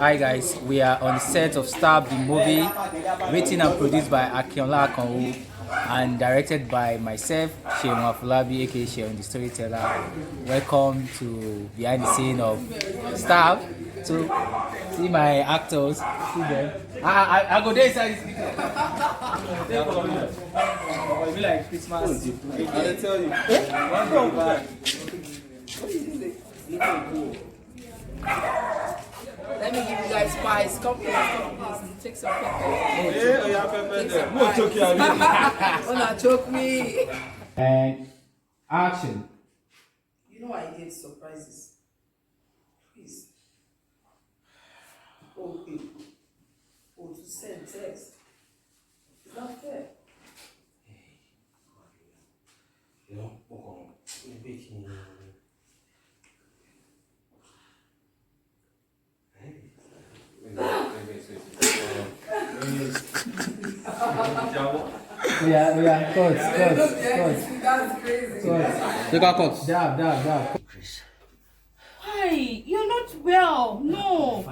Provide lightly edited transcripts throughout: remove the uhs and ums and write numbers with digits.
Hi guys, we are on the set of Stab the movie, written and produced by Akinola Akanwu and directed by myself, Seun Afolabi aka Seun the Storyteller. Welcome to behind the scene of Stab. So see my actors, see them. I go there inside this picture. Be like Christmas. I tell you. Let me give you guys spice. Come please. Take some pepper. Yeah, pepper there. Who took you? Oh, not choke me. And action. You know I hate surprises. Please. Okay. Oh, to send text. It's not fair. You know, baking. Yeah, cut. That's crazy. Take a cut. Dab. Why? You're not well. No.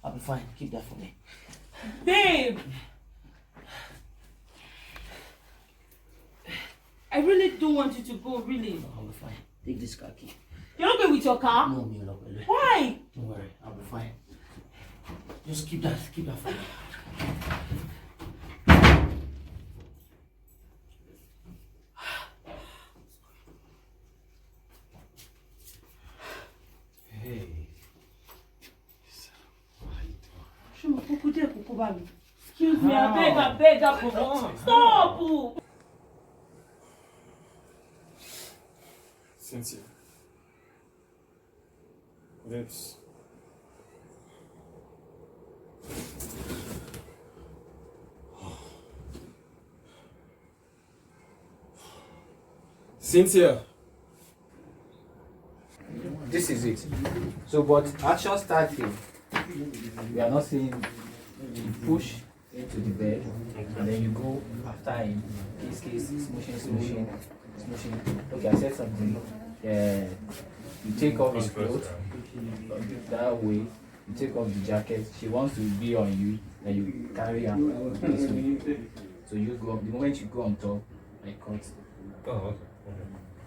I'll be fine. Keep that for me. Babe. I really don't want you to go, really. I'll be fine. Take this car key. You're not going with your car? No, me not going. Why? Don't worry. I'll be fine. Just keep that for me. Hey. Excuse me, I beg, stop! Cynthia. Lips. Cynthia. This is it. So, but action starting. We are not saying you push into the bed and then you go after him. Kiss, smooshing. Okay, I said something. You take off his clothes that way. You take off the jacket. She wants to be on you, and you carry her this way. So you go. The moment you go on top, I cut. Oh, okay.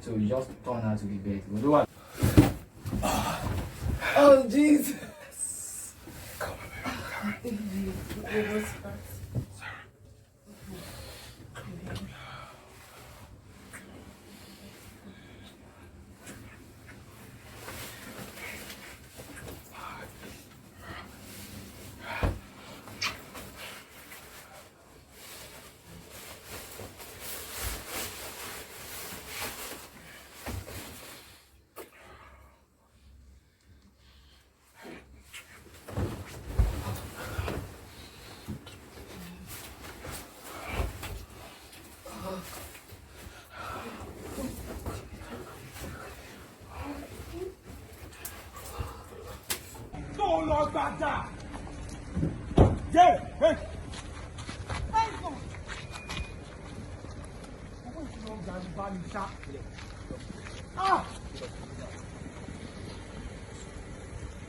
So you just turn her to the bed. You know what? Oh, Jesus. Come on, baby. Go, Lord, Baghdad! Yeah, hey! Ah!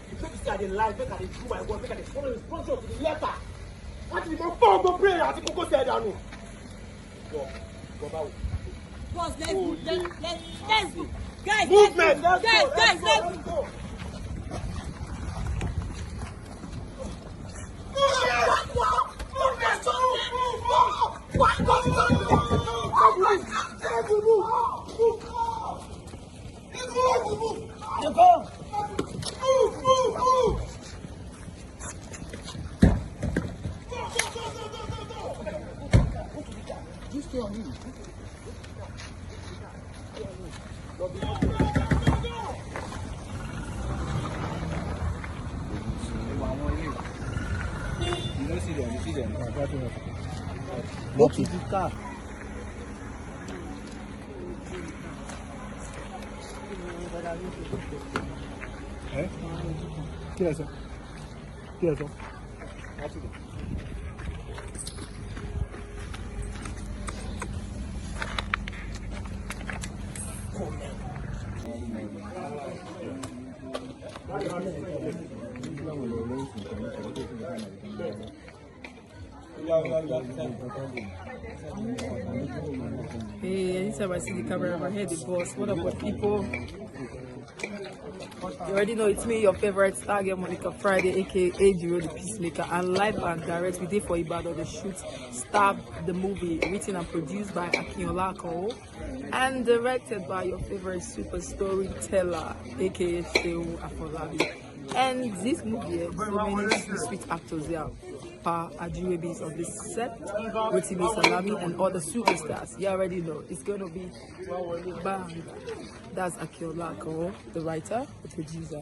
You think you see I dey lie, make I dey do my work, make I dey follow instructions to the letter. What is my phone go pray àti kókó said I know. Go bawo. Boss, let's go. Guys, Movement, let's let's go. You see them. Go to the car. Qui est ça? Hey, anytime I see the camera, my head is boss. What up, people? You already know it's me, your favorite star girl, Monica Friday, aka Jiro the Peacemaker, and live and direct we did for Ibadan the shoot Stab the movie, written and produced by Akinola Ako and directed by your favorite super storyteller, aka Shehu Afolabi. And this movie, so many sweet actors here. Pa Ajiwebis of the set, Rotimi Salami, and all the superstars. You already know it's going to be bang. That's Akinola Ako, the writer, the producer.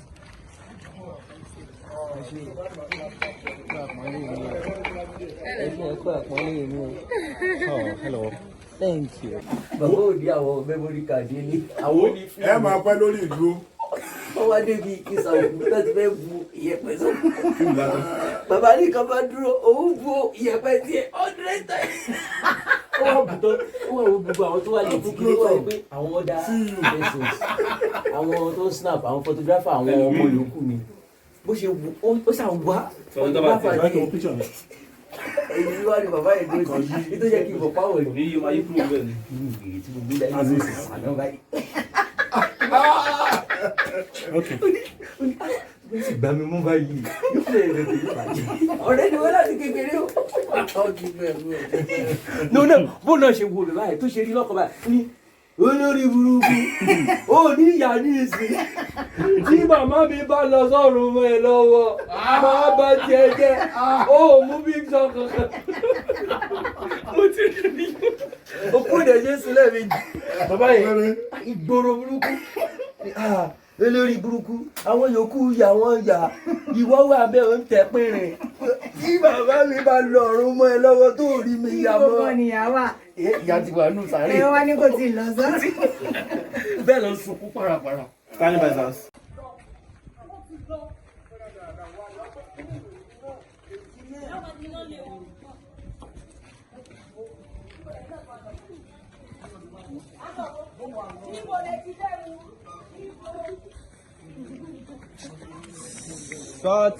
Oh, hello. Thank you. Bàbá òdi àwọn memory card ní àwọn ní fún. Ẹ máa pẹ́ lórí ìdúró. Wọ́n wá débi ìsà òkú tó ti fẹ́ bu ìyẹ̀pẹ̀ sọ́kù. Bàbá ní kan bá dúró, òun bu ìyẹ̀pẹ̀ sí 100 times. Ó wà bùtọ́, ó wà wo gbogbo àwọn tó wà létí kí wọ́n wá pé àwọn ọ̀dà vessels, àwọn tó ń snap, àwọn photographer, àwọn ọmọ yòókù ni. Bó ṣe wù ó ṣàn wá photographer díẹ̀. Èyí wá ní bàbá yẹn dúró sí i tó yẹ kí n bọ̀ páwọ̀ ní. Ní ayé kúrò bẹ́ẹ̀ ni. Èyí tí mo gbé dání ní àná báyìí. Okay. Ó sì gbà mí mú báyìí. Yóò lè rẹ̀ tèmi bàjẹ́. Ọ̀rẹ́ ni wọ́n láti kékeré o. No, bó náà ṣe wo mi báyìí tó ṣe rí lọ́kọ̀ báyìí ní olórí burúkú. Ó ní ìyá ní ìsìn. Tí màmá mi bá lọ sọ́run mọ́ ẹ lọ́wọ́, máa bá tiẹ̀ jẹ́. Ó mú bí sọ kankan. Mo ti rí i. Òkú ìdẹ̀jẹ̀ sílẹ̀ mi. Bàbá yẹn ìgboro burúkú. Olórí burúkú àwọn yòókù yà wọ́n yà ìwọ wà bẹ́ẹ̀ ń tẹ́ pínrin tí bàbá mi bá lọ ọ̀run mọ́ ẹ lọ́wọ́ tó rí mi yà mọ́. Ìwọ ni ìyá wà. Ìyá ti wà nù sáré. Ẹ wá ní kò tí ì lọ sọ́ọ̀tì. Bẹ́ẹ̀ lọ sunkún parapara. Standing by house. Start.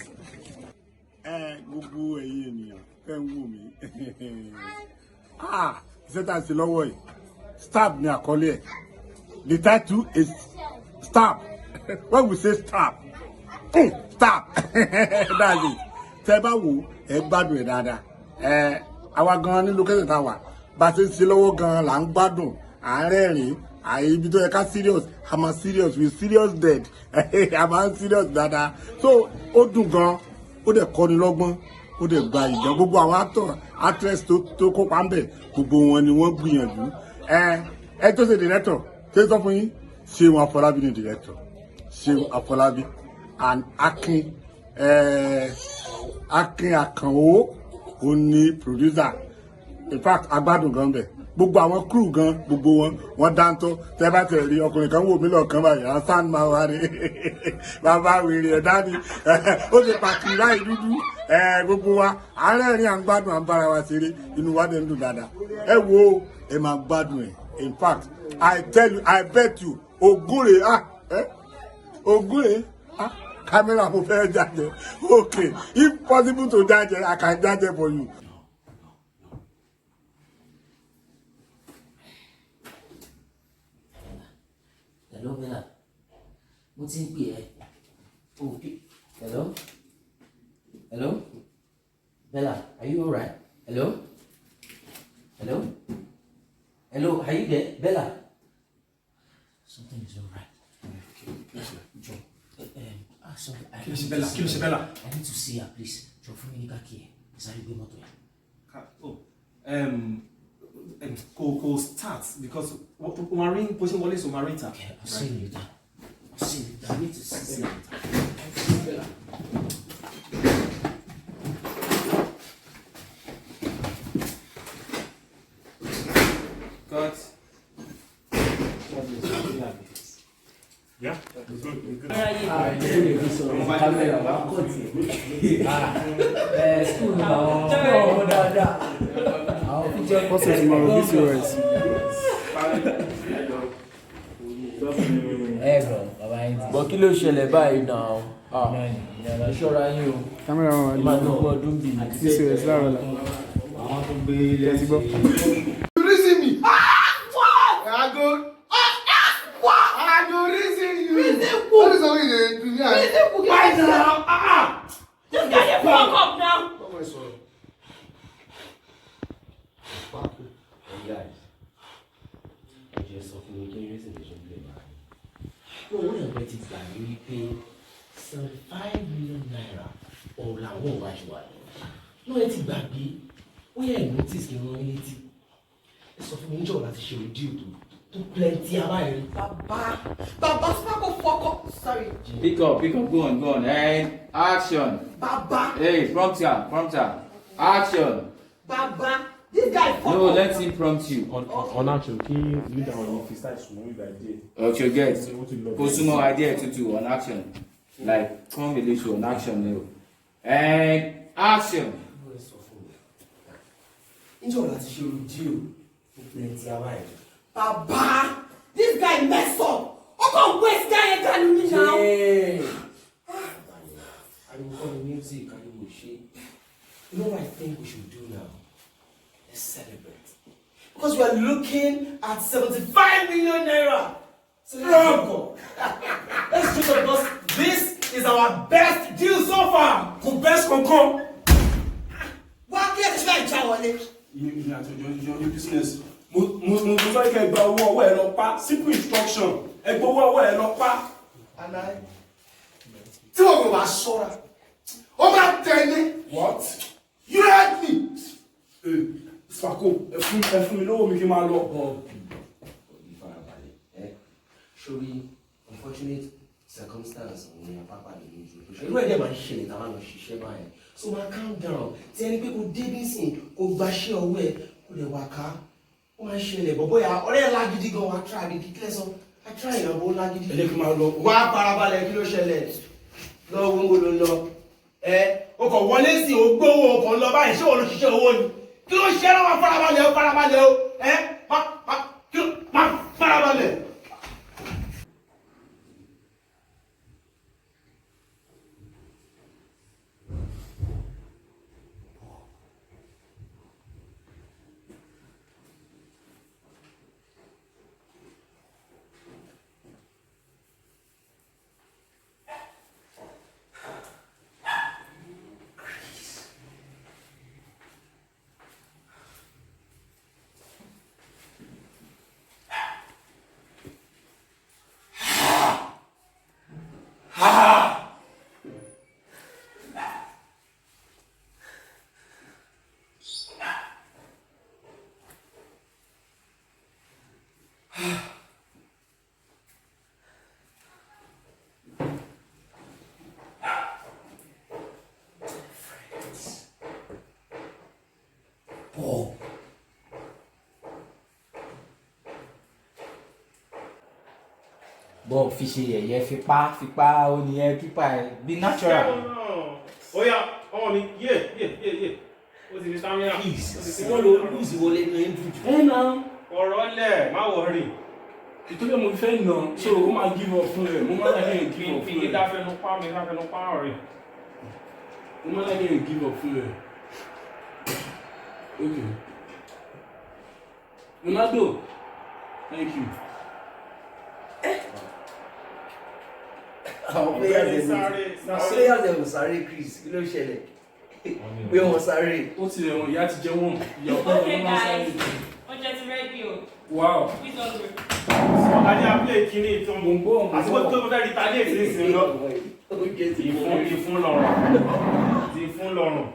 Gbogbo ẹ̀yin ènìyàn fẹ́ ń wò mí. Iṣẹ́ tá a ṣe lọ́wọ́ yìí, Stab ni àkọlé ẹ̀. The title is Stab. When we say Stab, Stab. That's it. Tẹ́ bá wò ẹ gbádùn ẹ̀ dáadáa. Àwa gan-an ní location tá a wà. Bá a ṣe ń ṣe lọ́wọ́ gan-an là ń gbádùn, à ń rẹ́rìn-ín. Ibi tó yẹ ká serious, I'm a serious, we serious dead. I'm a serious dáadáa. So ó dùn gan, ó dẹ̀ kọ́ni lọ́gbọ́n, ó dẹ̀ gba ìjọ. Gbogbo àwọn actor, actress tó kópa ń bẹ̀, gbogbo wọn ni wọ́n gbìyànjú. Ẹ tó ṣe director, ṣé sọ fún yín? Ṣeun Afọlábí ni director. Ṣeun Afọlábí and Akin Àkànó ó ní producer. In fact, agbádùn gan bẹ̀. Gbogbo àwọn crew gan gbogbo wọn dáńtọ́ tẹ́ bá tẹ̀ rí ọkùnrin kan wò mí lọ́ọ̀kan báyìí àwọn stand máa wá ní bàbá wèrè ẹ̀dá ni ó ti pàtì láì dúdú gbogbo wa àárẹ̀ rí à ń gbádùn à ń bára wa ṣeré inú wa dẹ̀ ń dùn dáadáa ẹ wo ẹ máa gbádùn ẹ in fact I tell you I bet you Ògúnrè Ògúnrè camera mo fẹ́ jáde okay if possible to jáde I can jáde for you. Hello, Bella. Mo ti ń pè ẹ́. Hello? Hello? Bella, are you alright? Hello? Hello? Hello, are you there? Bella? Something is alright. Joe. Sorry. Kí ló ṣe Bella? I need to see her, please. Joe, fún mi ní káàkì ẹ̀. Ìsáré gbé mọ́tò yẹn. Kò start because marine pushing wọlé so marine ta. Okay, I'll see you later. I'll see you later. I need to see you later. God. Yeah, we're good. Kámẹ́rà wa kọ̀ tí. Skul náà ọmọ dáadáa. Àwọn fíjọ́ What's it tomorrow? This yours. Bro, bàbá yín ti. But kí ló ṣẹlẹ̀ báyìí náà? Ẹ ṣọ́ra yín o. Camera Ẹ máa tó gbọ́ ọdún bíi. This is lára la. Àwọn tó gbé ilé Ẹ ti gbọ́. You reason me. I go reason you. What is all you do now? Why now? This guy dey fuck up now. No, wọ́n yàn pé ti gbà ní wípé 75 million naira ọ̀hún làwọn ò wá ṣe wà ní. Náà ẹ ti gbàgbé, ó yẹ notice kí n rán létí. Ẹ sọ fún mi níjọ́ láti ṣe òdì òdò tó plenty abáyé. Baba, Sparko, fuck up. Sorry. Pick up, go on. And action. Baba, Hey, prompter. Action. Baba, this guy fuck No, up. let him prompt you. On action, kí leader on if he starts small with idea. Okay, get. Consumer idea to on action. Like, come with on action now. And action. Ẹ sọ fún mi. Níjọ́ láti ṣe òdì òdò tó plenty abáyé. Baba, this guy mess up. How come waste guy than me now? I will call the music and we will shake. You know what I think we should do now? Let's celebrate. Because we are looking at 75 million naira. Struggle. Let's do it because this is our best deal so far. The best can come. Why can't you try wọlé? You have to your business. Mo fẹ́ kẹ́ gba owó ọwọ́ ẹ lọ pa. Simple instruction. Ẹ gba owó ọwọ́ ẹ lọ pa. Àná tí wọ́n kò bá ṣọ́ra, ó máa tẹ̀lé. What? You heard me. Sparko, ẹ fún mi lówó mi kí n máa lọ. Surely, unfortunate circumstance òun ni apapa lè ní ojú oṣù. Irú ẹ̀dẹ̀ máa ń ṣẹlẹ̀ táwọn lọ ṣiṣẹ́ báyẹn. So máa calm down. Tí ẹni pé kò débí sìn, kò gbaṣẹ́ ọwọ́ ẹ̀, kò lè wà ká. Ó máa ń ṣẹlẹ̀ bọ̀ bóyá ọ̀rẹ́ ẹ̀ lágídí gan wa try àbí kíkẹ́ sọ. A try ìyàwó lágídí. Ẹ jẹ́ kí n máa lọ. Wá farabalẹ̀ kí ló ṣẹlẹ̀? Lọ́wọ́ ń gbọ́dọ̀ lọ. O kò wọlé sí o gbówó o kò lọ báyìí ṣé o lọ ṣiṣẹ́ owó ni? Kí ló ṣe é náà wá farabalẹ̀ o? Má farabalẹ̀. Bob fi ṣe yẹ̀yẹ́ fipá ó ní ẹ pípa ẹ be natural. Oya, ọmọ mi, yé. O ti di stamina. Wọ́n lo lùsì wọlé ní ẹ̀ńdùjù. Ẹ náà. Ọ̀rọ̀ lẹ̀, má wọrí. Ìtọ́jú mo fẹ́ nà, so ó máa give up fún rẹ̀, mo máa láyé give up fún rẹ̀. Mi dáfẹ́nu pa ọ̀rẹ́. Mo máa láyé give up fún rẹ̀. Okay. Ronaldo, thank you. Àwọn players dem ò sáré Chris, kí ló ṣẹlẹ̀? Pé wọ́n sáré. Ó ti rẹ̀ wọ̀n, ìyá ti jẹ́ wọ̀n. Okay guys, oúnjẹ ti ready o. Wow. Please don't worry. Ọ̀gá ní abúlé kìíní ìtàn gbòǹgbò. Àsìkò tó fẹ́ rí tàdé ìsinsìn lọ. Ìfún lọ́rùn.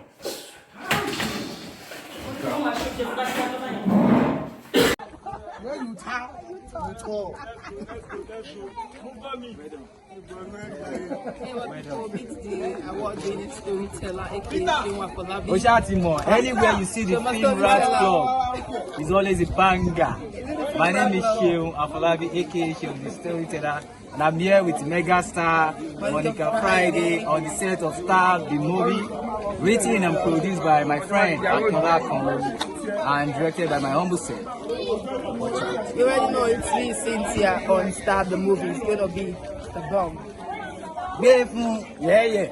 Wọ́n máa ṣe oúnjẹ tó bá ti wá tó báyìí. Anywhere you see the Film Rat Club, it's always a banger. My name is Sheun Afolabi, aka Sheun the Storyteller, and I'm here with megastar Monica Friday on the set of Star, the movie, written and produced by my friend Akola Kongo and directed by my humble self. Watch out. You already know it's me, Cynthia, on Star the movie. It's gonna be the bomb. gbé fún yẹ́yẹ́.